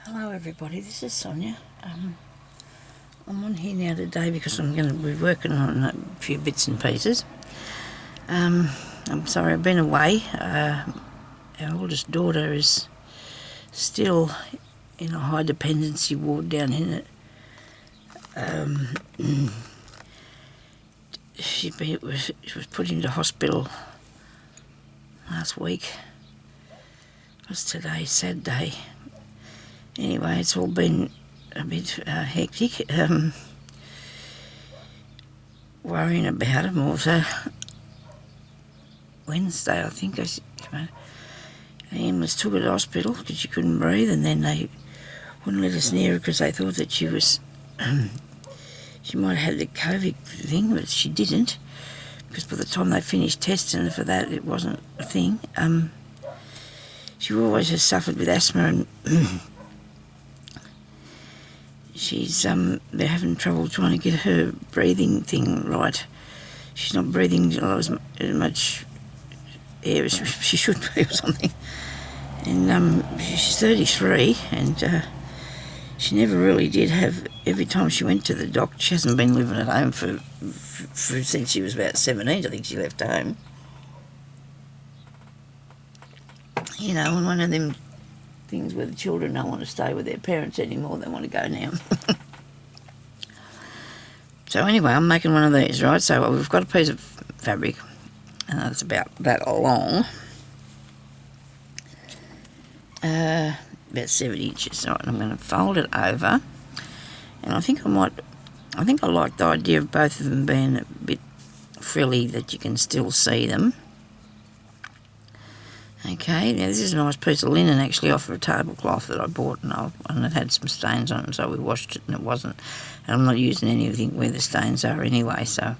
Hello everybody, this is Sonya. I'm on here now today because I'm going to be working on a few bits and pieces. I'm sorry I've been away. Our oldest daughter is still in a high dependency ward down in it. She was put into hospital last week. What's today? Sad day. Anyway, it's all been a bit hectic. Worrying about it more. So Wednesday, I think, Ian was took her to hospital because she couldn't breathe, and then they wouldn't let us near her because they thought that she was she might have had the COVID thing, but she didn't, because by the time they finished testing her for that, it wasn't a thing. She always has suffered with asthma, and she's they're having trouble trying to get her breathing thing right. She's not breathing as much air as she should be or something. And she's 33, and she never really did have, every time she went to the doctor, she hasn't been living at home for since she was about 17, I think she left home. You know, and one of them things where the children don't want to stay with their parents anymore, they want to go now. So anyway, I'm making one of these, right? So we've got a piece of fabric, and it's about that long. About 7 inches, right? And I'm going to fold it over, and I think I like the idea of both of them being a bit frilly, that you can still see them. Okay, now this is a nice piece of linen actually off of a tablecloth that I bought, and it had some stains on it, so we washed it and it wasn't. And I'm not using anything where the stains are anyway, so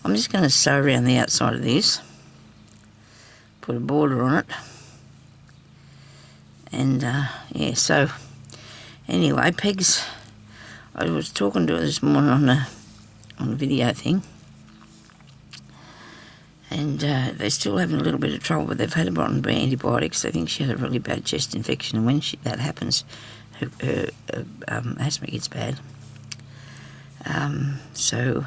I'm just going to sew around the outside of this, put a border on it, and yeah, so anyway, Peg's, I was talking to her this morning on a video thing, and they're still having a little bit of trouble, but they've had her on antibiotics. They think she had a really bad chest infection, and when that happens, her asthma gets bad. So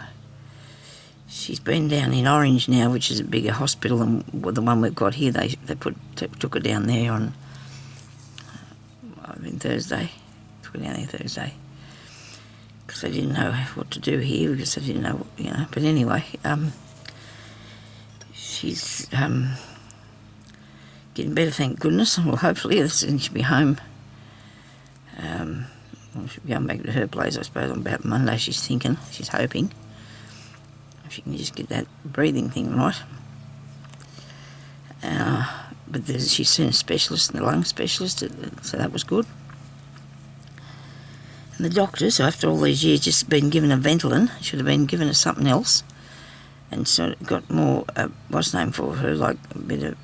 she's been down in Orange now, which is a bigger hospital than the one we've got here. They took her down there on Thursday. Took her down there Thursday because they didn't know what to do here, because they didn't know, you know. But anyway, she's getting better, thank goodness. Well, hopefully she'll be home. She'll be going back to her place, I suppose, on about Monday, she's thinking. She's hoping. If she can just get that breathing thing right. But she's seen a specialist, the lung specialist, so that was good. And the doctors, after all these years, just been given a Ventolin. Should have been given her something else. And so it got more, what's name for her, like a better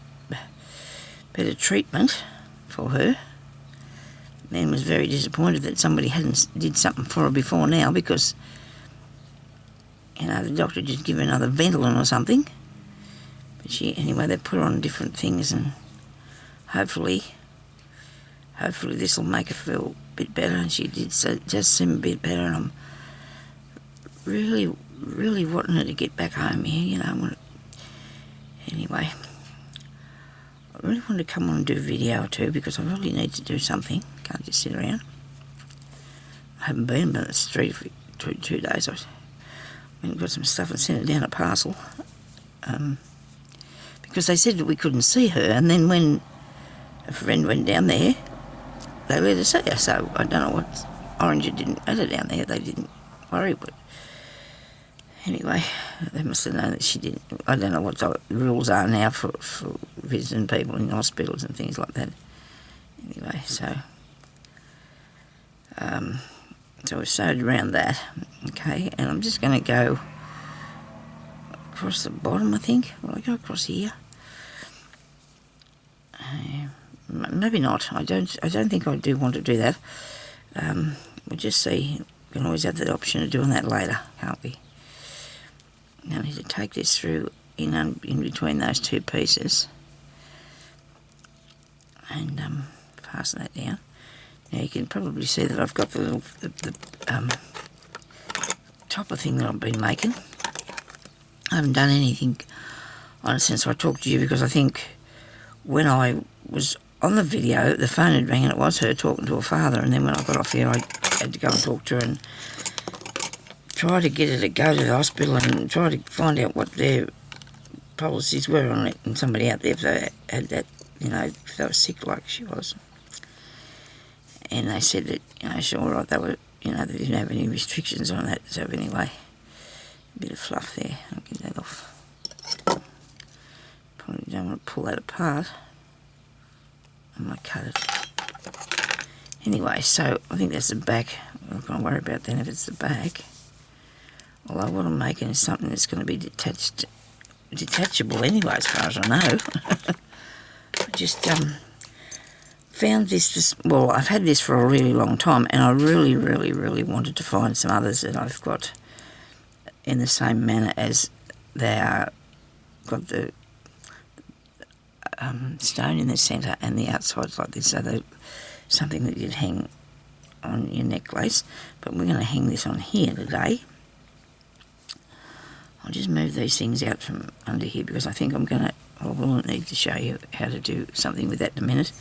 treatment for her. Man was very disappointed that somebody hadn't did something for her before now, because, you know, the doctor just give her another Ventolin or something. But anyway, they put her on different things, and hopefully this will make her feel a bit better. And she did just seem a bit better, and I'm really wanting her to get back home here, you know. Anyway, I really wanted to come on and do a video or two, because I really need to do something. Can't just sit around. I haven't been in the street for 2 days. I went and got some stuff and sent it down a parcel, because they said that we couldn't see her, and then when a friend went down there, they let her see her. So I don't know what Orange didn't let her down there. They didn't worry, but anyway, they must have known that she didn't. I don't know what the rules are now for visiting people in hospitals and things like that. Anyway, so we've sewed around that, okay, and I'm just going to go across the bottom, I think. Will I go across here? Maybe not. I don't think I do want to do that. We'll just see. We can always have the option of doing that later, can't we? Now I need to take this through in between those two pieces, and fasten that down. Now you can probably see that I've got the little topper thing that I've been making. I haven't done anything on it since I talked to you, because I think when I was on the video, the phone had rang and it was her talking to her father, and then when I got off here I had to go and talk to her and try to get her to go to the hospital and try to find out what their policies were on it, and somebody out there if they had that, you know, if they were sick like she was. And they said that, you know, sure, right, they were, you know, they didn't have any restrictions on that. So anyway, a bit of fluff there. I'll get that off. Probably don't want to pull that apart. I'm going to cut it. Anyway, so I think that's the back. I'm not going to worry about then if it's the back. Although what I'm making is something that's going to be detachable anyway, as far as I know. I just found this, well, I've had this for a really long time, and I really, really, really wanted to find some others that I've got in the same manner as they are. Got the stone in the centre and the outside's like this, so they're something that you'd hang on your necklace. But we're going to hang this on here today. I'll just move these things out from under here, because I think I will need to show you how to do something with that in a minute.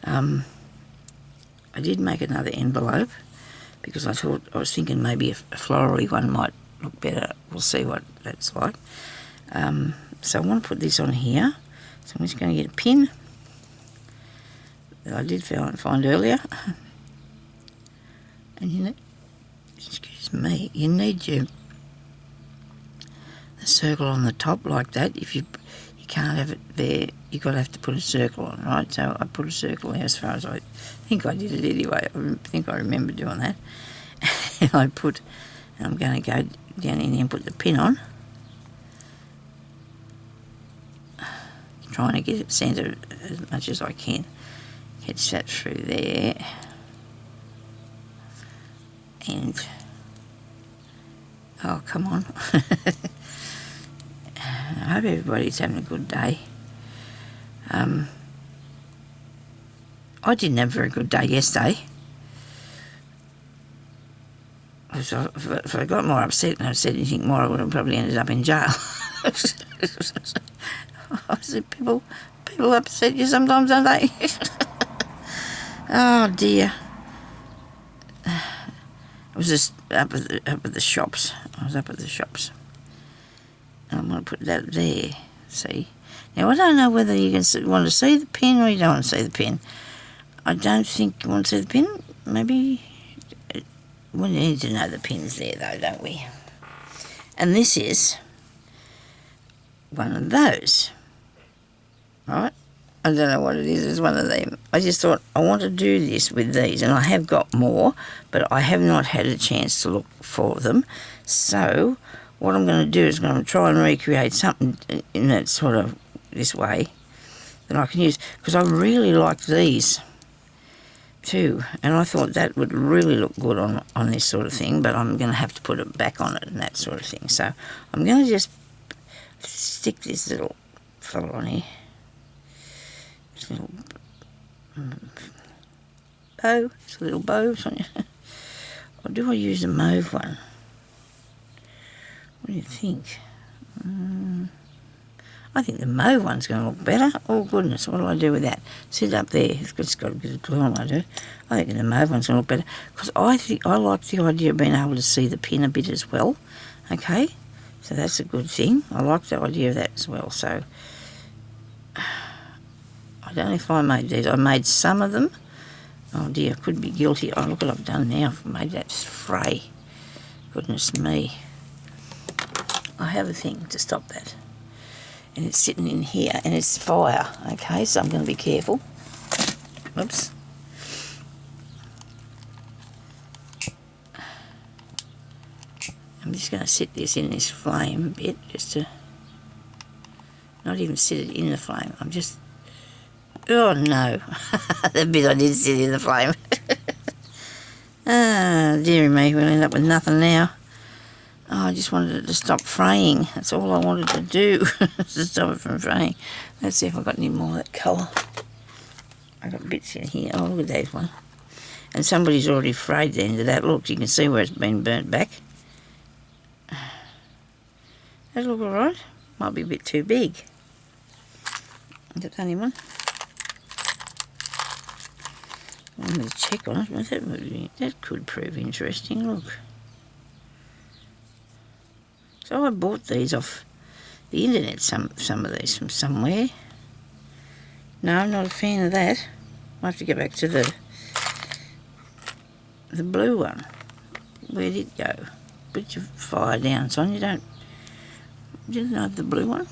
I did make another envelope because I was thinking maybe a florally one might look better. We'll see what that's like. So I want to put this on here. So I'm just going to get a pin that I did find earlier. And you need, excuse me, you need the circle on the top like that. If you can't have it there, you've got to have to put a circle on, right? So I put a circle there as far as I think I did it anyway. I think I remember doing that. And I'm going to go down in here and put the pin on. Trying to get it centred as much as I can. Catch that through there. And, oh, come on. I hope everybody's having a good day. I didn't have a very good day yesterday. If I got more upset and I said anything more, I would have probably ended up in jail. I said, people upset you sometimes, don't they? Oh dear. I was just up at the shops. I was up at the shops. And I'm going to put that there, see. Now, I don't know whether you want to see the pin or you don't want to see the pin. I don't think you want to see the pin. Maybe we need to know the pin's there, though, don't we? And this is one of those, right? I don't know what it is. It's one of them. I just thought I want to do this with these, and I have got more, but I have not had a chance to look for them. So what I'm going to do is I'm going to try and recreate something in that sort of this way that I can use, because I really like these too, and I thought that would really look good on this sort of thing, but I'm going to have to put it back on it and that sort of thing. So I'm going to just stick this little fellow on here. This little bow. It's a little bow, Sonya. Or do I use a mauve one? What do you think? I think the mauve one's going to look better. Oh, goodness, what do I do with that? Sit up there. It's got a bit of glue on, I do. I think the mauve one's going to look better, because I like the idea of being able to see the pin a bit as well. Okay? So that's a good thing. I like the idea of that as well. So I don't know if I made these. I made some of them. Oh dear, I could be guilty. Oh, look what I've done now. I've made that fray. Goodness me. I have a thing to stop that. And it's sitting in here, and it's fire. Okay, so I'm going to be careful. Oops. I'm just going to sit this in this flame a bit, just to not even sit it in the flame. I'm just, oh no, the bit I did sit in the flame. Ah, dearie me, we'll end up with nothing now. Oh, I just wanted it to stop fraying. That's all I wanted to do, to stop it from fraying. Let's see if I've got any more of that colour. I've got bits in here. Oh, look at that one. And somebody's already frayed the end of that. Look, you can see where it's been burnt back. That look alright? Might be a bit too big. Is that the only one? I'm going to check on it, but that could prove interesting. Look. So I bought these off the internet, some of these from somewhere. No, I'm not a fan of that. I have to go back to the blue one. Where did it go? Put your fire down, Son. You didn't have the blue one?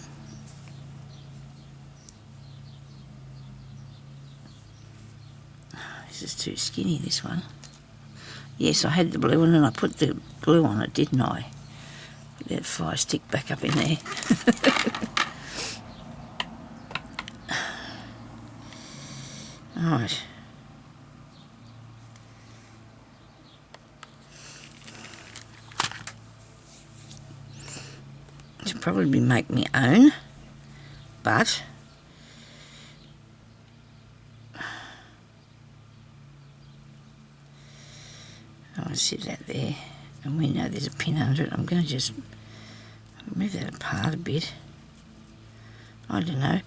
This is too skinny, this one. Yes, I had the blue one and I put the glue on it, didn't I? That fire stick back up in there. Alright. To probably make my own, but I'll sit that there, and we know there's a pin under it. I'm going to just move that apart a bit. I don't know.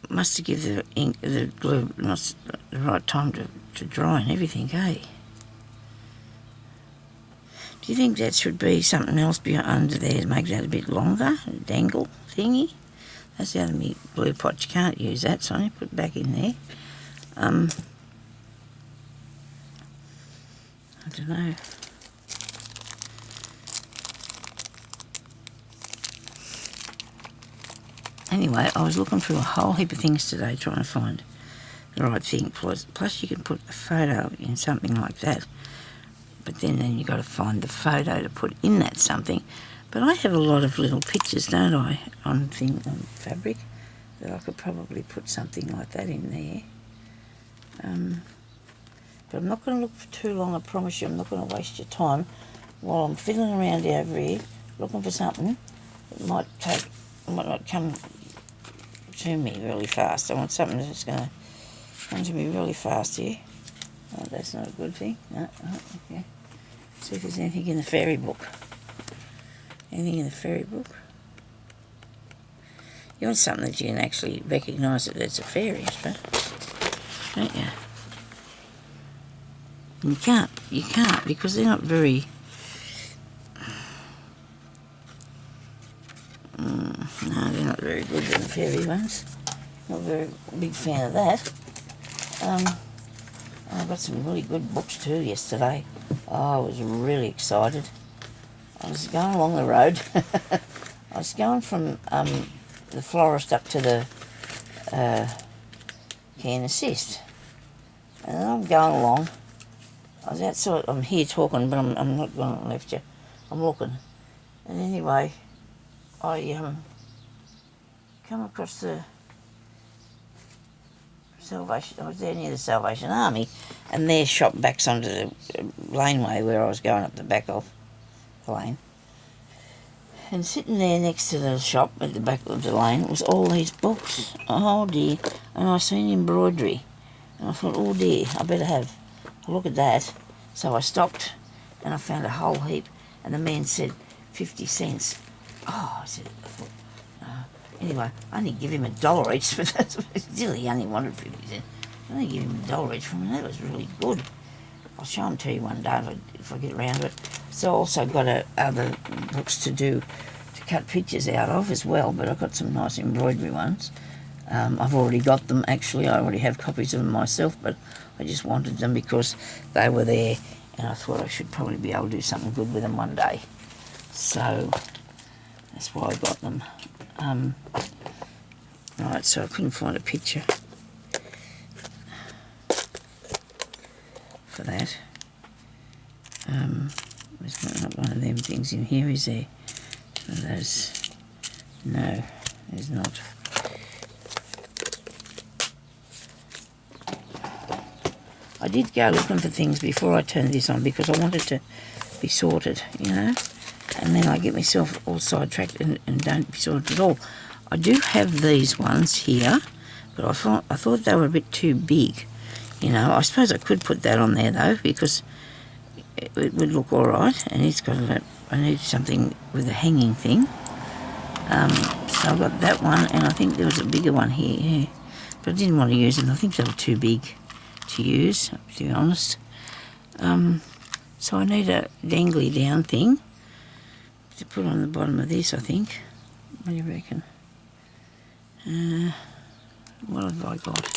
Must have given the ink, the glue, not the right time to dry and everything, eh? Do you think that should be something else under there to make that a bit longer? A dangle thingy? That's the other glue pot. You can't use that, so I need to put it back in there. I don't know. Anyway, I was looking through a whole heap of things today trying to find the right thing. Plus you can put a photo in something like that. But then you've got to find the photo to put in that something. But I have a lot of little pictures, don't I, on fabric, that I could probably put something like that in there. But I'm not going to look for too long, I promise you. I'm not going to waste your time while I'm fiddling around over here looking for something. It might not come to me really fast. I want something that's going to come to me really fast here. Oh, that's not a good thing. No, okay. See if there's anything in the fairy book. Anything in the fairy book? You want something that you can actually recognise that it's a fairy, I suppose, don't you? And you can't because they're not very... no, they're not very good, the fairy ones. Not a very big fan of that. I got some really good books too yesterday. Oh, I was really excited. I was going along the road. I was going from the florist up to the care and assist. And I'm going along. I was outside, I'm here talking, but I'm not going to left you. I'm looking. And anyway, I come across the Salvation, I was there near the Salvation Army, and their shop backs onto the laneway where I was going up the back of the lane. And sitting there next to the shop at the back of the lane was all these books. Oh dear. And I seen embroidery. And I thought, oh dear, I better have a look at that. So I stopped and I found a whole heap, and the man said 50 cents. Oh, I thought, anyway, I only give him $1 each, but that's still he only wanted 50 cents. I only give him $1 each from him. That was really good. I'll show them to you one day if I get around to it. So I also got other books to cut pictures out of as well, but I've got some nice embroidery ones. I've already got them, actually. I already have copies of them myself, but I just wanted them because they were there, and I thought I should probably be able to do something good with them one day. So that's why I got them. Right, so I couldn't find a picture for that. There's not one of them things in here, is there? One of those? No, there's not. I did go looking for things before I turned this on because I wanted to be sorted, you know, and then I get myself all sidetracked and don't be sorted at all. I do have these ones here, but I thought they were a bit too big. You know, I suppose I could put that on there though, because it would look all right. And it's got I need something with a hanging thing. So I've got that one, and I think there was a bigger one here, yeah. But I didn't want to use them. I think they were too big to use, to be honest. So I need a dangly down thing to put on the bottom of this, I think. What do you reckon? What have I got?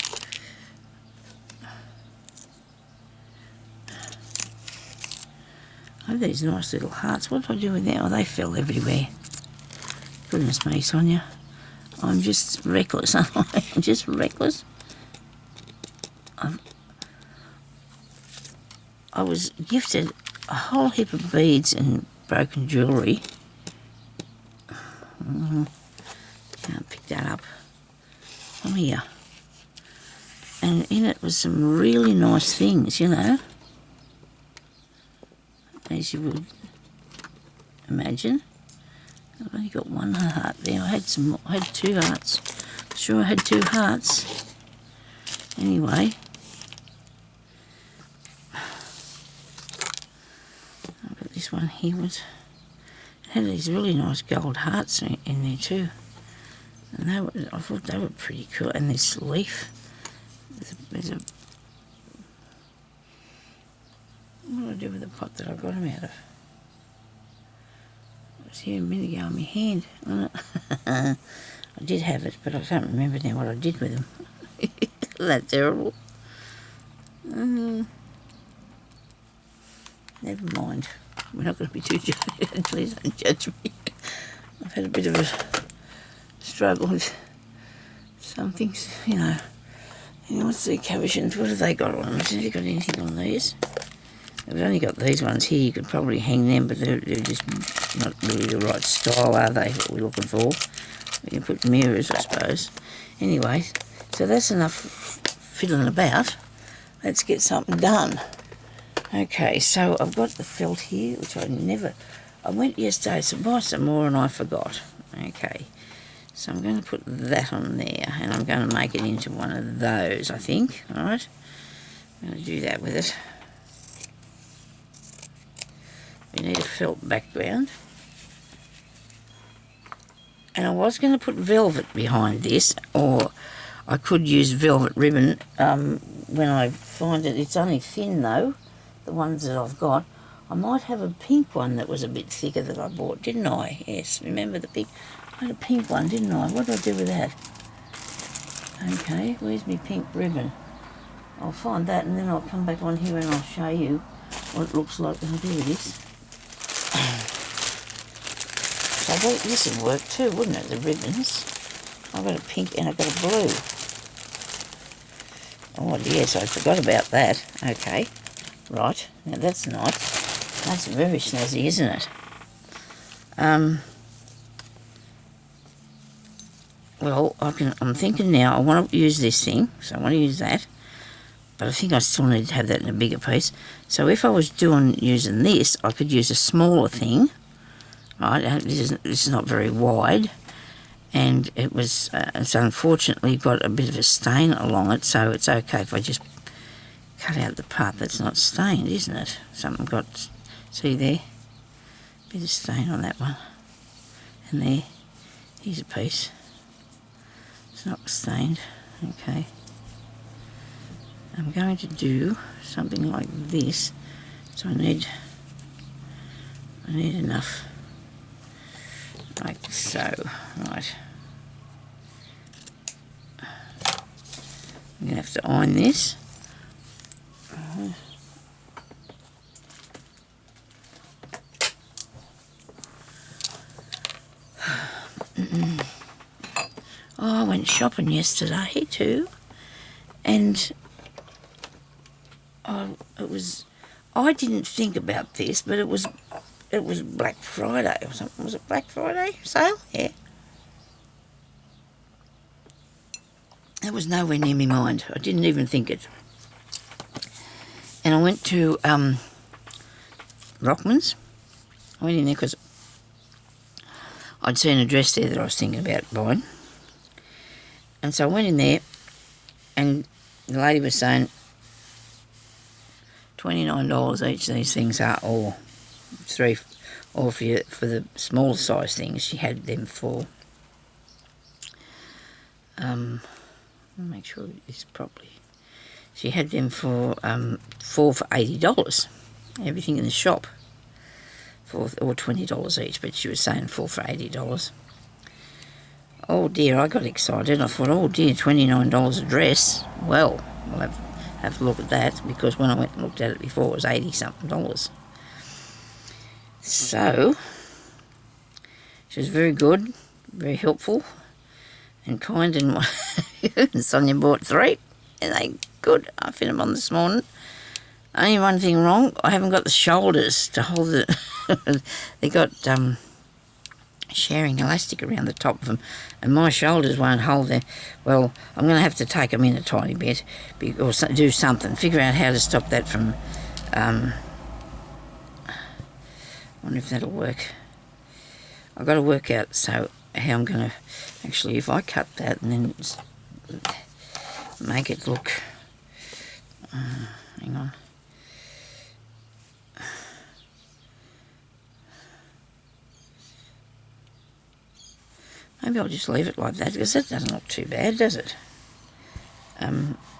I have these nice little hearts. What do I do with them? Oh, they fell everywhere. Goodness me, Sonia. I'm just reckless, aren't I? I'm just reckless. I was gifted a whole heap of beads and broken jewellery. Can't pick that up from here. And in it was some really nice things, you know, as you would imagine. I've only got one heart there. I had two hearts. Sure, I had two hearts. Anyway, I've got this one here. It had these really nice gold hearts in there too. And I thought they were pretty cool. And this leaf, what do I do with the pot that I got them out of? It was here a minute ago in my hand. I did have it, but I can't remember now what I did with them. Isn't that terrible? Never mind. We're not going to be too judgy. Please don't judge me. I've had a bit of a struggle with some things, you know. What's the cabochons? What have they got on them? Have they got anything on these? We've only got these ones here. You could probably hang them, but they're just not really the right style, are they, what we're looking for? We can put mirrors, I suppose. Anyway, so that's enough fiddling about. Let's get something done. Okay, so I've got the felt here, which I went yesterday to buy some more and I forgot. Okay, so I'm going to put that on there and I'm going to make it into one of those, I think. All right, I'm going to do that with it. We need a felt background. And I was going to put velvet behind this, or I could use velvet ribbon when I find it. It's only thin though, the ones that I've got. I might have a pink one that was a bit thicker that I bought, didn't I? Yes, remember the pink? I had a pink one, didn't I? What did I do with that? Okay, where's my pink ribbon? I'll find that and then I'll come back on here and I'll show you what it looks like when I do this. So this would work too, wouldn't it, the ribbons? I've got a pink and I've got a blue. Oh yes, I forgot about that. Okay, right, now that's nice. That's very snazzy, isn't it? Well, I'm thinking now, I want to use this thing, so I want to use that. But I think I still need to have that in a bigger piece. So if I was using this, I could use a smaller thing. Right, this is not very wide, and it's unfortunately got a bit of a stain along it, so it's okay if I just cut out the part that's not stained, isn't it? Something got, see there, bit of stain on that one, and there, here's a piece, it's not stained. Okay, I'm going to do something like this, so I need enough. Like so, right. I'm going to have to iron this. Oh, I went shopping yesterday too, and I didn't think about this, but it was Black Friday or something. Was it Black Friday sale? Yeah. That was nowhere near my mind. I didn't even think it. And I went to Rockman's. I went in there because I'd seen a dress there that I was thinking about buying. And so I went in there and the lady was saying, $29 each these things are, or three, or for the smaller size things, she had them for, I'll make sure this properly. She had them for 4 for $80. Everything in the shop, or $20 each, but she was saying 4 for $80. Oh dear, I got excited. I thought, oh dear, $29 a dress. Well, we'll have a look at that, because when I went and looked at it before, it was $80-something. So, she was very good, very helpful, and kind, and Sonya bought 3, and they good. I fit them on this morning. Only one thing wrong, I haven't got the shoulders to hold it. They got sharing elastic around the top of them, and my shoulders won't hold them. Well, I'm going to have to take them in a tiny bit, or do something, figure out how to stop that from, I wonder if that'll work. I've got to work out how I'm going to, actually, if I cut that and then make it look, hang on. Maybe I'll just leave it like that, because that doesn't look too bad, does it?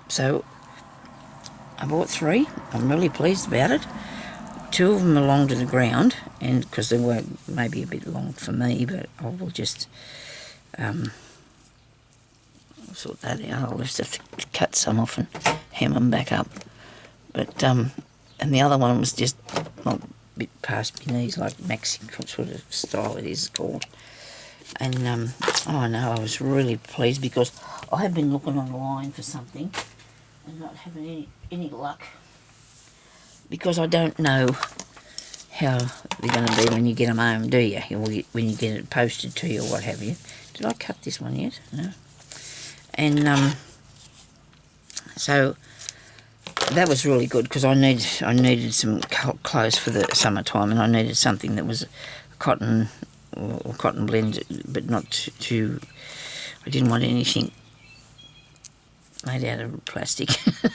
So I bought 3. I'm really pleased about it. 2 of them are long to the ground, and because they were maybe a bit long for me, but I will just sort that out. I'll just have to cut some off and hem them back up. But and the other one was just a bit past my knees, like Mexican sort of style it is called. And oh no, I was really pleased, because I have been looking online for something and not having any luck, because I don't know how they're going to be when you get them home, do you? When you get it posted to you or what have you. Did I cut this one yet? No. And so that was really good, because I needed some clothes for the summertime, and I needed something that was cotton or cotton blend, but not too. I didn't want anything made out of plastic.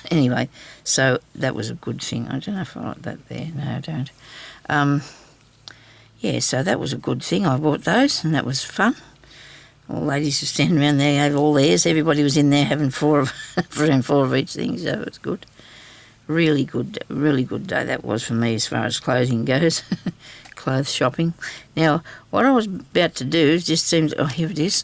Anyway, so that was a good thing. I don't know if I like that there. No, I don't. Yeah, so that was a good thing. I bought those, and that was fun. All ladies were standing around there, had all theirs. Everybody was in there having 4 of each thing, so it was good. Really good day that was for me as far as clothing goes. Clothes shopping. Now, what I was about to do just seems, oh, here it is,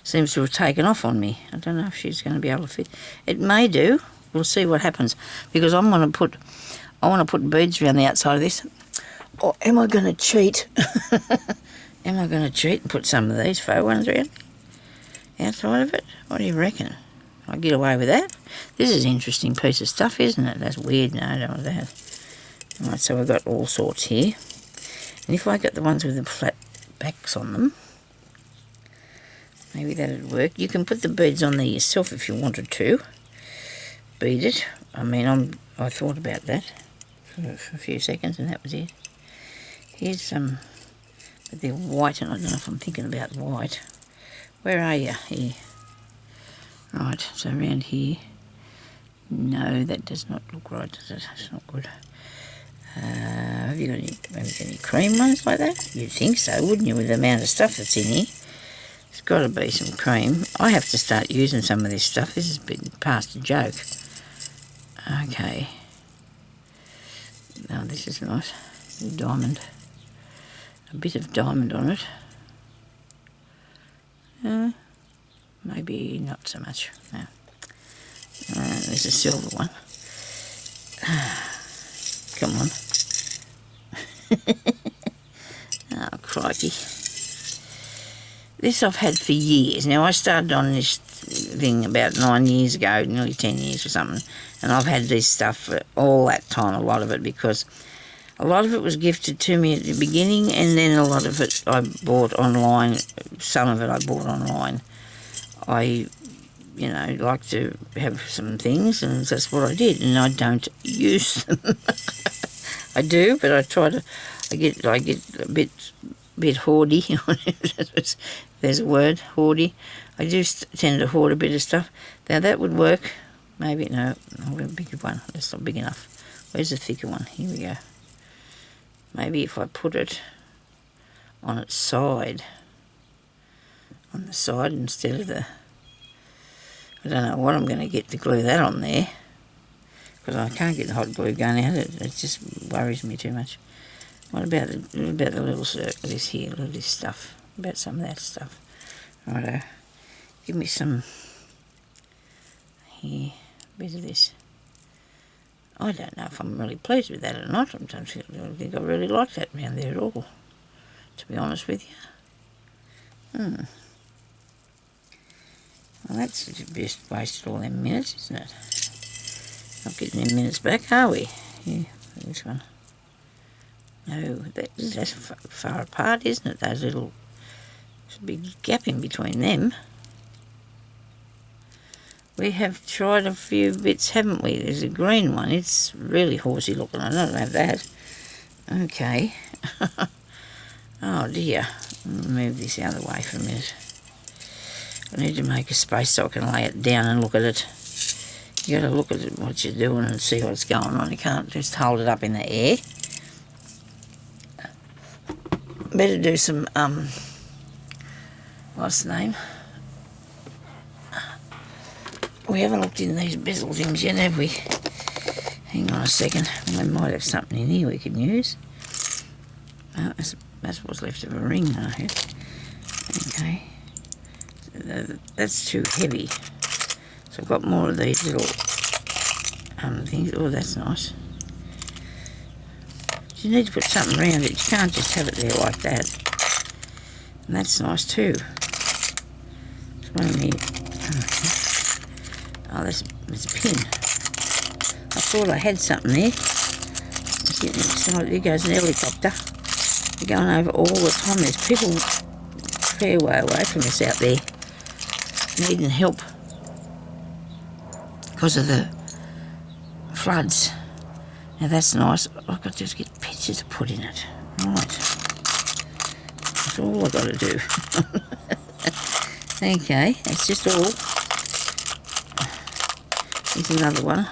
seems to have taken off on me. I don't know if she's going to be able to fit. It may do. We'll see what happens, because I want to put beads around the outside of this. Or am I going to cheat? Am I going to cheat and put some of these faux ones around outside of it? What do you reckon? I get away with that? This is an interesting piece of stuff, isn't it? That's weird. No, I don't want that. Right, so we've got all sorts here. And if I got the ones with the flat backs on them, maybe that'd work. You can put the beads on there yourself if you wanted to. Bead it. I mean, I thought about that for a few seconds, and that was it. Here's but they're white, and I don't know if I'm thinking about white. Where are you? Here. Right, so around here. No, that does not look right, does it? It's not good. Have you got any cream ones like that? You'd think so, wouldn't you, with the amount of stuff that's in here? There's got to be some cream. I have to start using some of this stuff. This has been past a joke. Okay. Now this is nice. A diamond. A bit of diamond on it. Maybe not so much. No. There's a silver one. Come on. Oh, crikey. This I've had for years. Now, I started on this thing about 9 years ago, nearly 10 years or something, and I've had this stuff for all that time, a lot of it, because a lot of it was gifted to me at the beginning, and then a lot of it I bought online. Some of it I bought online. I like to have some things, and that's what I did, and I don't use them. I do, but I try to. I get a bit hoardy. There's a word, hoardy. I do tend to hoard a bit of stuff. Now that would work. Maybe no, I'll get a bigger one. That's not big enough. Where's the thicker one? Here we go. Maybe if I put it on its side, on the side instead of the... I don't know what I'm going to get to glue that on there, because I can't get the hot glue gun out. It just worries me too much. What about the little circle, this here, little this stuff? About some of that stuff. Righto. Give me some here, a bit of this. I don't know if I'm really pleased with that or not. I don't think I really like that round there at all, to be honest with you. Well, that's just wasted all them minutes, isn't it? Not getting them minutes back, are we? Yeah, this one. No, that's far apart, isn't it? Those little... There's a big gap in between them. We have tried a few bits, haven't we? There's a green one. It's really horsey looking. I don't have that. Okay. Oh dear. I'll move this out of the way for a minute. I need to make a space so I can lay it down and look at it. You got to look at what you're doing and see what's going on. You can't just hold it up in the air. Better do some, what's the name? We haven't looked in these bezel things yet, have we? Hang on a second. We might have something in here we can use. Oh, that's what's left of a ring, I have. Okay. That's too heavy. So I've got more of these little things. Oh, that's nice. You need to put something around it. You can't just have it there like that. And that's nice too. There's one in here. Oh, that's a pin. I thought I had something there. I was getting excited. Here goes an helicopter. They're going over all the time. There's people a fair way away from us out there needing help because of the floods. Now that's nice. I've got to just get pictures to put in it. Right. That's all I've got to do. Okay, that's just all. Here's another one.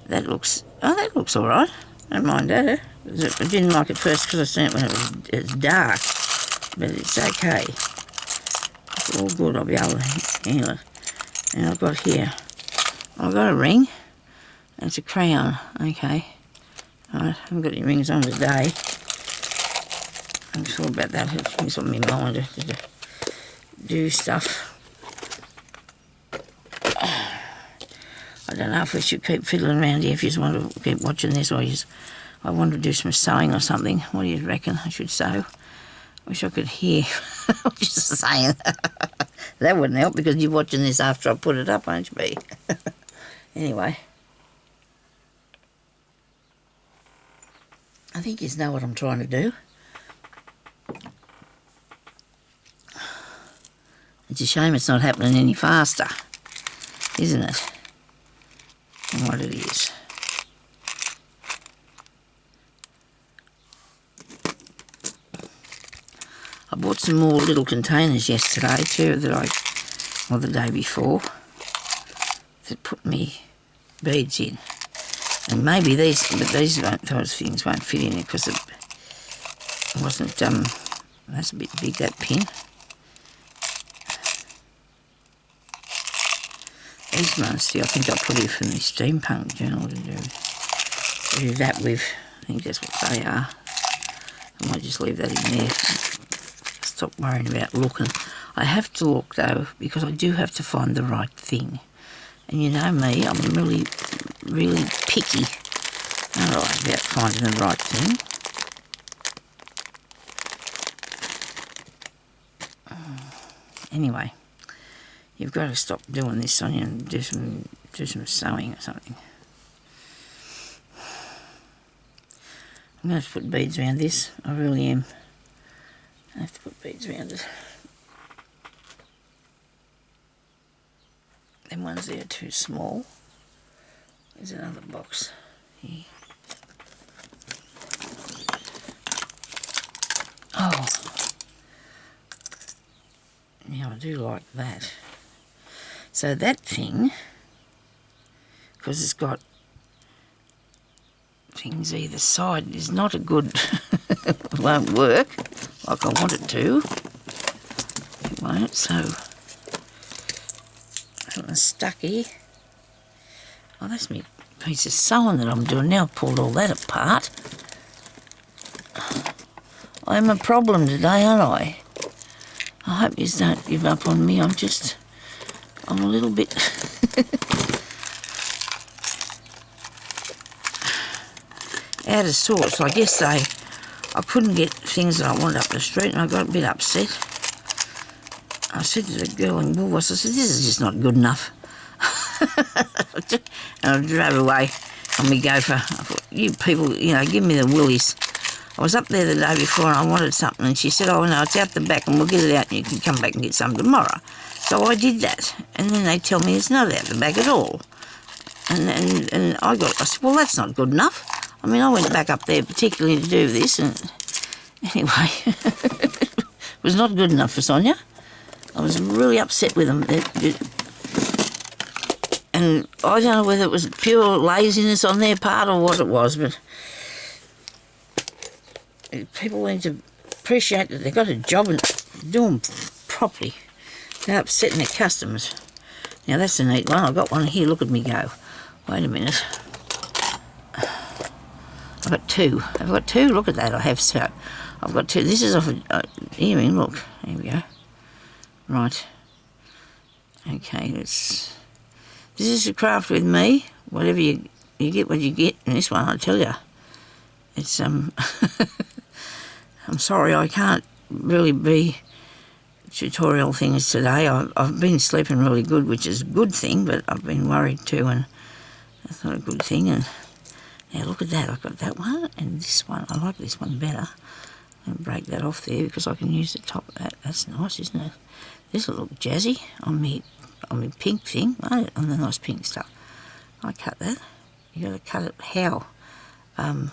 That looks alright. I don't mind that. I didn't like it first because I seen it when it was dark. But it's okay. It's all good. I'll be able to handle it. And I've got here. I've got a ring. That's a crayon. Okay. Alright, I haven't got any rings on today. I'm sure about that. It's on my mind to do stuff. I don't know if we should keep fiddling around here if you just want to keep watching this, or I want to do some sewing or something. What do you reckon I should sew? I wish I could hear what you're saying. That wouldn't help because you're watching this after I put it up, won't you be? Anyway. I think you know what I'm trying to do. It's a shame it's not happening any faster, isn't it? And what it is. I bought some more little containers yesterday too, or the day before, that put me beads in. And maybe those things won't fit in it because it wasn't, that's a bit big, that pin. These ones, see, I think I put here from the steampunk journal to do that with. I think that's what they are. I might just leave that in there. Stop worrying about looking. I have to look though, because I do have to find the right thing. And you know me, I'm really, really picky. Alright, about finding the right thing. Anyway, you've got to stop doing this, Sonya, and do some sewing or something. I'm going to have to put beads around this. I really am. I have to put beads around it. Them ones there are too small. There's another box here. Oh. Now I do like that. So that thing, because it's got things either side is not a good, it won't work like I want it to. It won't, so I'm stuck here. Oh, that's me piece of sewing that I'm doing now. I've pulled all that apart. I'm a problem today, aren't I? I hope you don't give up on me. I'm a little bit out of sorts. Like yesterday, I couldn't get things that I wanted up the street and I got a bit upset. I said to the girl in Woolworths, I said, this is just not good enough. And I drove away on my gopher. I thought, you people, give me the willies. I was up there the day before and I wanted something and she said, oh no, it's out the back and we'll get it out and you can come back and get some tomorrow. So I did that and then they tell me it's not out the back at all. And I said, well, that's not good enough. I mean, I went back up there particularly to do this and anyway, it was not good enough for Sonya. I was really upset with them. And I don't know whether it was pure laziness on their part or what it was, but people need to appreciate that they've got a job and do them properly without upsetting their customers. Now that's a neat one. I've got one here. Look at me go. Wait a minute. I've got two. I've got two. Look at that. I have so. I've got two. This is off a earring. Look. There we go. Right. Okay. This is a craft with me. Whatever you get, what you get. And this one, I tell you, it's I'm sorry, I can't really be tutorial things today. I've been sleeping really good, which is a good thing, but I've been worried too, and that's not a good thing. And now look at that. I've got that one and this one. I like this one better. I'm going to break that off there because I can use the top of that. That's nice, isn't it? This will look jazzy on me pink thing, on the nice pink stuff. I cut that. You got to cut it how? I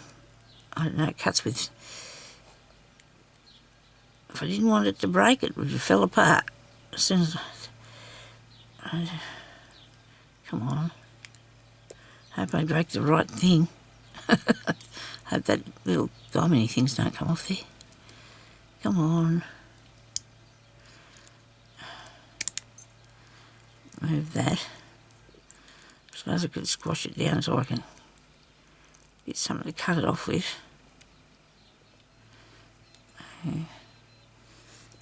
don't know. It cuts with. If I didn't want it to break, it would have fell apart as soon as come on. Hope I break the right thing. Hope that little diamond things don't come off there. Come on. Move that. I suppose I could squash it down so I can get something to cut it off with.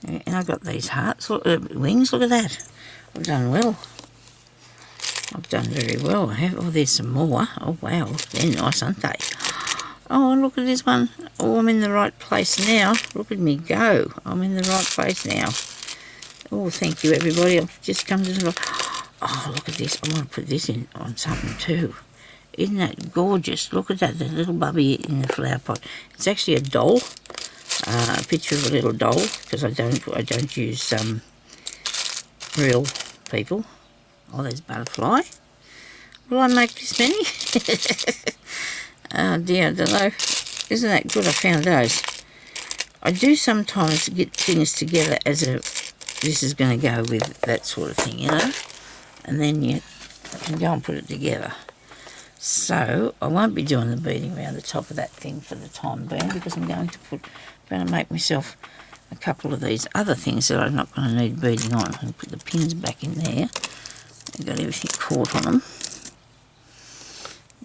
And I've got these hearts, look, wings, look at that. I've done well. I've done very well, I have. Oh, there's some more. Oh, wow, they're nice, aren't they? Oh, look at this one. Oh, I'm in the right place now. Look at me go. I'm in the right place now. Oh, thank you, everybody. I've just come to the... Oh, look at this. I want to put this in on something too. Isn't that gorgeous? Look at that, the little bubby in the flower pot. It's actually a doll. A picture of a little doll, because I don't use real people. Oh, there's butterfly. Will I make this many? Oh dear, I don't know. Isn't that good? I found those. I do sometimes get things together as a, this is going to go with that sort of thing, and then you can go and put it together. So I won't be doing the beading around the top of that thing for the time being, because I'm going to make myself a couple of these other things that I'm not going to need beading on. And put the pins back in there. I've got everything caught on them.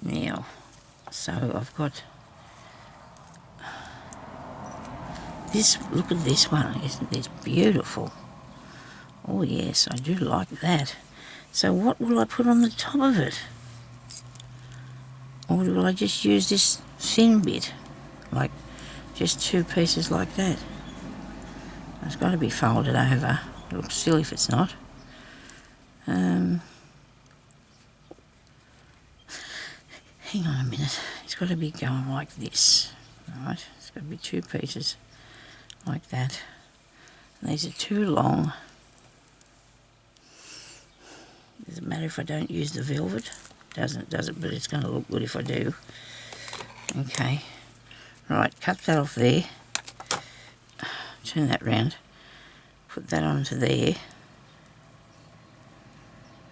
Now, so I've got this. Look at this one. Isn't this beautiful? Oh yes, I do like that. So what will I put on the top of it? Or will I just use this thin bit? Like just two pieces like that? It's got to be folded over. It looks silly if it's not. Hang on a minute. It's got to be going like this. Right? It's got to be two pieces like that. And these are too long. Does it matter if I don't use the velvet? Doesn't, does it? But it's going to look good if I do. Okay. Right, cut that off there. Turn that round. Put that onto there.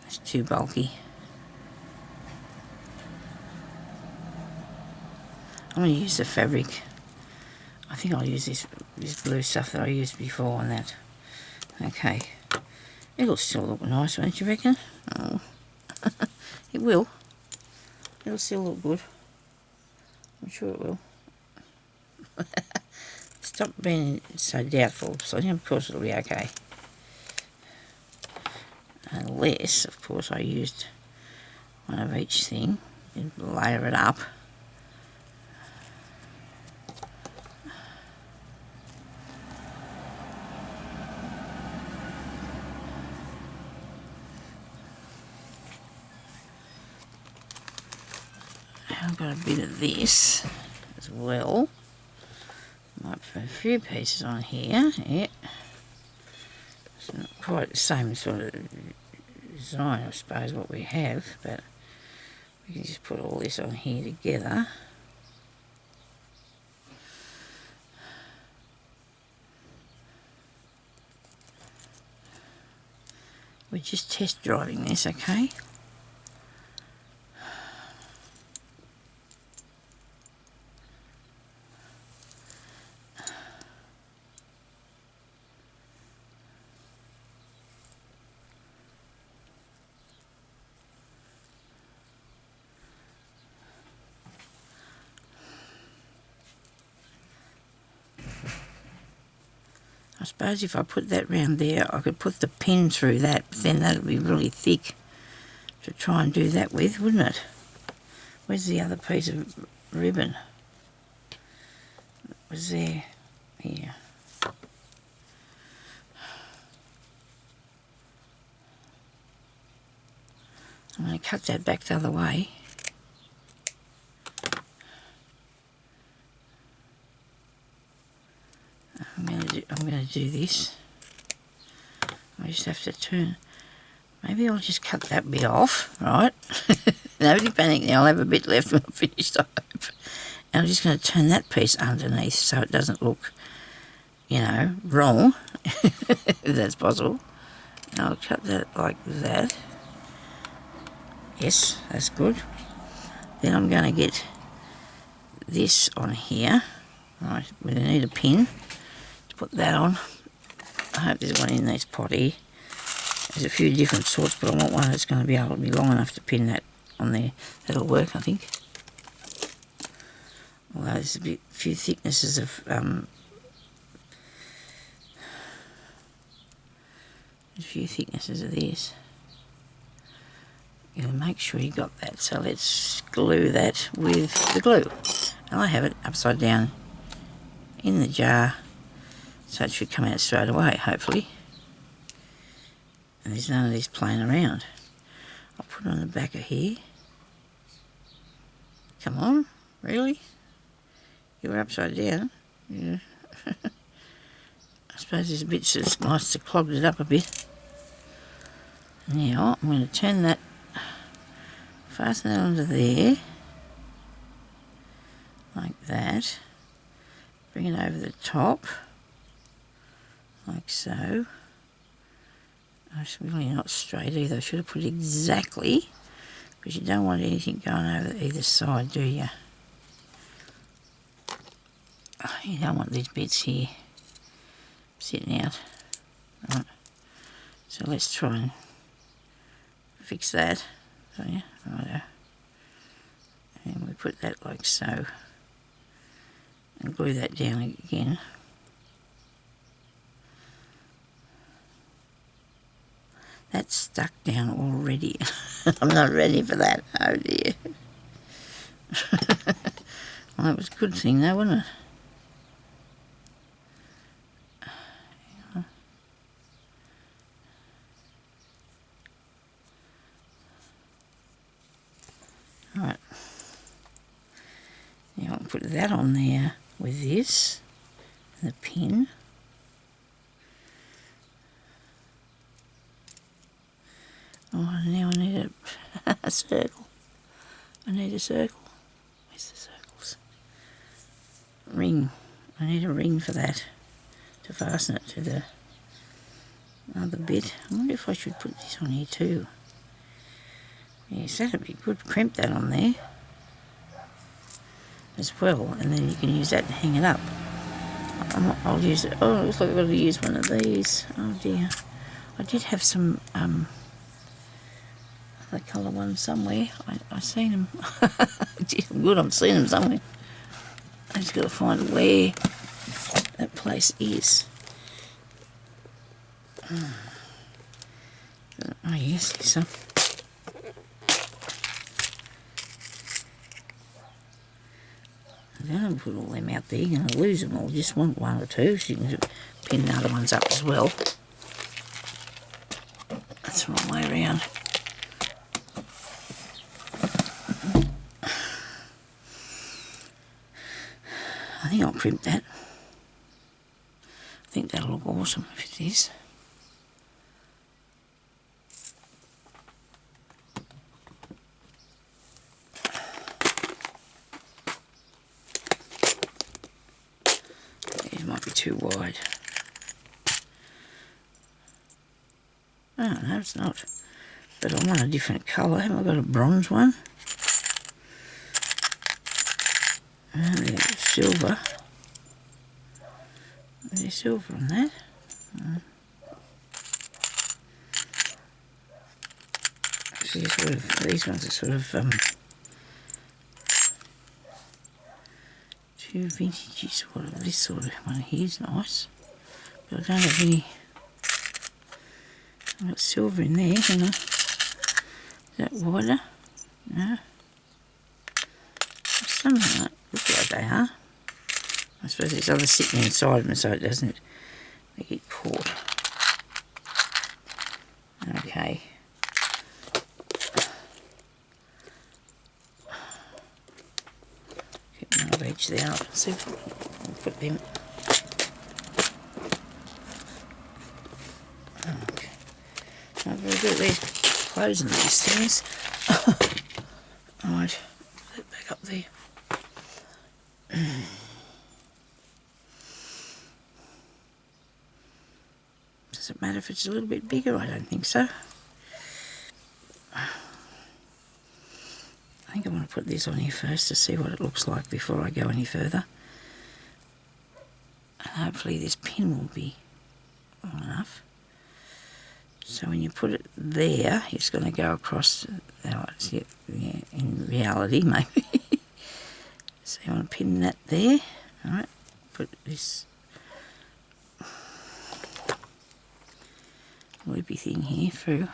It's too bulky. I'm going to use the fabric. I think I'll use this blue stuff that I used before on that. Okay. It'll still look nice, won't you reckon? Oh. It will. It'll still look good. I'm sure it will. Stop being so doubtful, Sonya. Of course it'll be okay. Unless, of course, I used one of each thing and layer it up. I've got a bit of this as well. Might put a few pieces on here. Yeah. It's not quite the same sort of design, I suppose, what we have, but we can just put all this on here together. We're just test driving this, okay? I suppose if I put that round there, I could put the pin through that, but then that would be really thick to try and do that with, wouldn't it? Where's the other piece of ribbon? It was there. Here. I'm going to cut that back the other way. I'm going to do this. I just have to turn. Maybe I'll just cut that bit off, right? Nobody panic now. I'll have a bit left when I'm finished, I hope. And I'm just going to turn that piece underneath so it doesn't look, you know, wrong, if that's possible. And I'll cut that like that. Yes, that's good. Then I'm going to get this on here. Right, we need a pin to put that on. I hope there's one in this pot here. There's a few different sorts, but I want one that's going to be able to be long enough to pin that on there. That'll work, I think. Although there's a few thicknesses of this. You gotta make sure you got that. So let's glue that with the glue. And I have it upside down in the jar, so it should come out straight away, hopefully. And there's none of this playing around. I'll put it on the back of here. Come on, really? You were upside down. Yeah. I suppose there's bits that's nice to clog it up a bit. Now I'm going to turn that, fasten that onto there, like that. Bring it over the top, like so. It's really not straight either. I should have put it exactly, because you don't want anything going over either side, do you? You don't want these bits here sitting out. Right. So let's try and fix that. So, yeah, righto. And we put that like so. And glue that down again. That's stuck down already. I'm not ready for that. Oh dear. Well, that was a good thing though, wasn't it? Alright. Now I'll put that on there with this, and the pin. Oh, now I need a circle. I need a circle. Where's the circles? Ring. I need a ring for that, to fasten it to the other bit. I wonder if I should put this on here too. Yes, that'd be good. Crimp that on there. as well, and then you can use that to hang it up. I'll use it. Oh, it looks like I've got to use one of these. Oh dear. I did have some other colour ones somewhere. I seen them. Good, I've seen them somewhere. I just got to find where that place is. Oh yes, there's some. I don't want to put all them out there. You're going to lose them all. Just want one or two, so you can pin the other ones up as well. That's the wrong way around. I think I'll crimp that. I think that'll look awesome if it is. It might be too wide. Oh, no, it's not. But I want a different colour. Haven't I got a bronze one? There's silver. There's silver on that. These ones are sort of too vintagey sort of. This sort of one here's nice. But I don't have any. I've got silver in there, hang on. Is that wider? No. Something like, look like they are. I suppose there's other sitting inside them so it doesn't get caught. Okay. Keep one of each there. I'll see if I'll put them. Okay. Not very good at these closing these things. Alright, put that back up there. Does it matter if it's a little bit bigger? I don't think so. I think I want to put this on here first to see what it looks like before I go any further. And hopefully this pin will be long enough. So when you put it there, it's going to go across, in reality maybe. So you want to pin that there. Alright, put this loopy thing here through.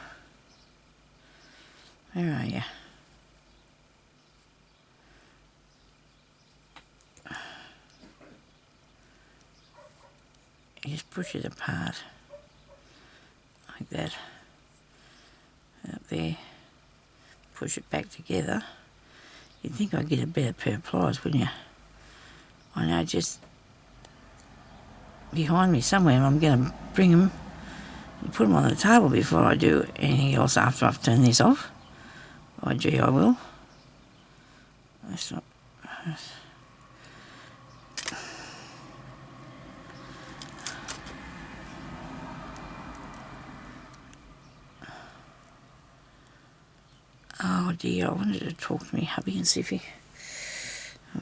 Where are you? You just push it apart like that. Up there. Push it back together. You'd think I'd get a better pair of pliers, wouldn't you? I know, just behind me somewhere, and I'm going to bring them and put them on the table before I do anything else after I've turned this off. Oh gee, I will. That's not... Oh dear, I wanted to talk to me hubby and see if he...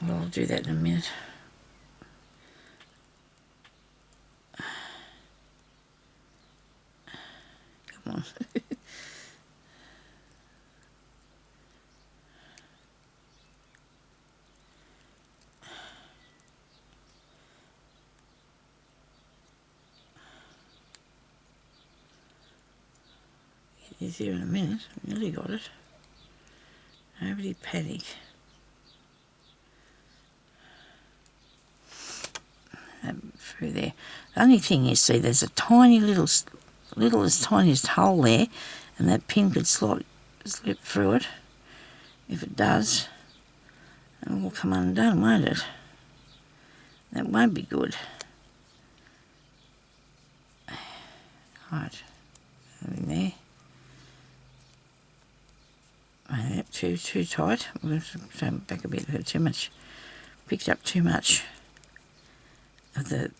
Well, I'll do that in a minute. Come on. It is here in a minute. I nearly got it. Nobody panic. Through there. The only thing is, see, there's a tiny little as tiniest hole there, and that pin could slip through it. If it does, it will come undone, won't it? That won't be good. Right, in there. Too tight. I'm going to turn it back a bit. Too much. Picked up too much of the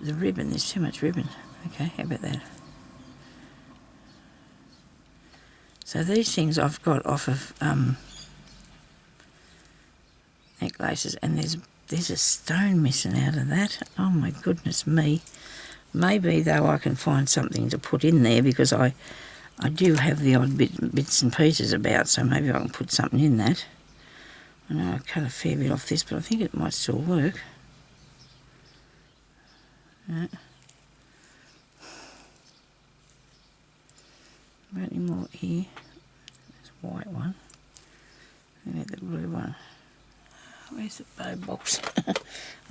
ribbon. There's too much ribbon. Okay, how about that? So these things I've got off of necklaces, and there's a stone missing out of that. Oh my goodness me. Maybe though I can find something to put in there, because I do have the odd bits and pieces about, so maybe I can put something in that. I know I cut a fair bit off this, but I think it might still work. Got any more here? There's a white one. And there's the blue one. Where's the bow box? I'll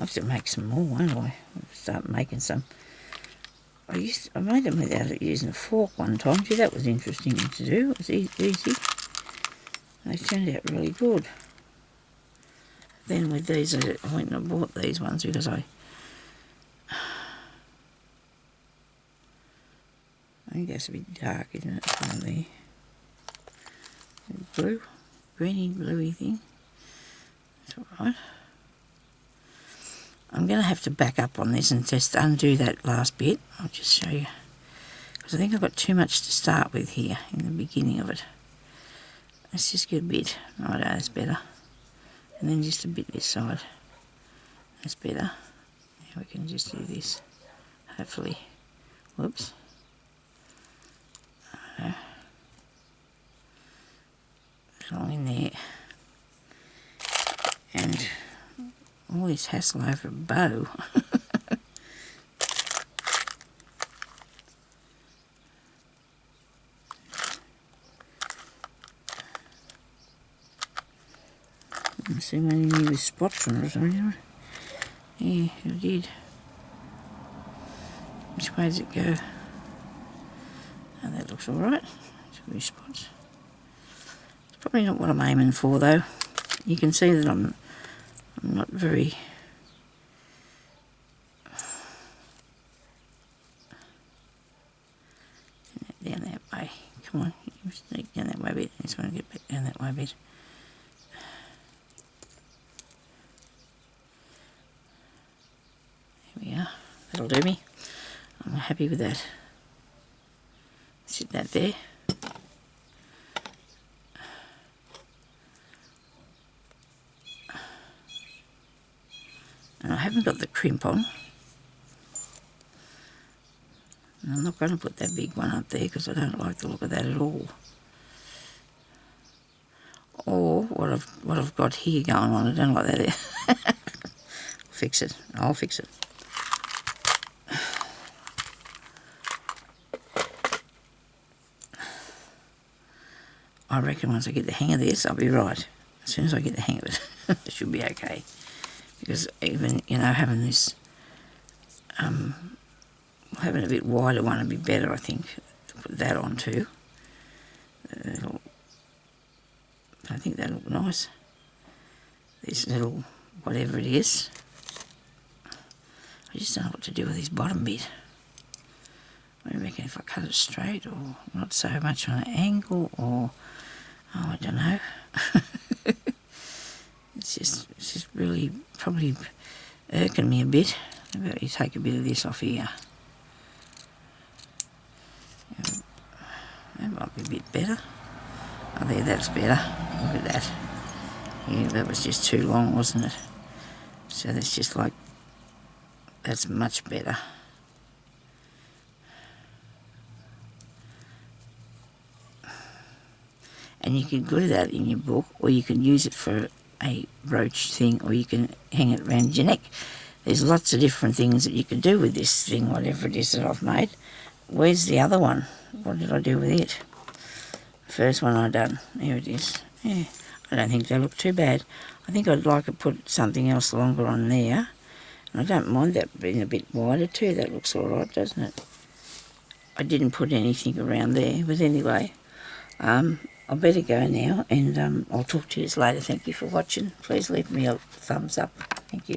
have to make some more, won't I? I'll start making some. I made them without using a fork one time. Gee, that was interesting to do. It was easy. They turned out really good. Then with these, I went and bought these ones because I think that's a bit dark, isn't it? From the blue, greeny, bluey thing. That's all right. I'm going to have to back up on this and just undo that last bit. I'll just show you, because I think I've got too much to start with here in the beginning of it. Let's just get a bit. Right, that's better. And then just a bit this side. That's better. Now we can just do this. Hopefully. Whoops. Along in there. And all this hassle over a bow. Let's see when you need spots on it or something. Yeah, it did. Which way does it go? Oh, that looks alright. Two spots. It's probably not what I'm aiming for though. You can see that I'm not very down that way. Come on, you sneak down that way a bit. I just want to get back down that way a bit. There we are. That'll do me. I'm happy with that. Sit that there. And I haven't got the crimp on. And I'm not going to put that big one up there because I don't like the look of that at all. Or what I've got here going on, I don't like that either. I'll fix it. I'll fix it. I reckon once I get the hang of this, I'll be right. As soon as I get the hang of it, it should be okay. Because even, you know, having this, having a bit wider one would be better, I think, to put that on too. I think that'll look nice. This little, whatever it is. I just don't know what to do with this bottom bit. I reckon if I cut it straight, or not so much on an angle, or, oh, I don't know. It's just really probably irking me a bit. How about you take a bit of this off here? That might be a bit better. Oh, there, that's better. Look at that. Yeah, that was just too long, wasn't it? So that's just like, that's much better. And you can glue that in your book, or you can use it for a brooch thing, or you can hang it around your neck. There's lots of different things that you can do with this thing, whatever it is that I've made. Where's the other one? What did I do with it? The first one I done. There it is. Yeah, I don't think they look too bad. I think I'd like to put something else longer on there. And I don't mind that being a bit wider too. That looks all right, doesn't it? I didn't put anything around there, but anyway, I better go now, and I'll talk to you later. Thank you for watching. Please leave me a thumbs up. Thank you.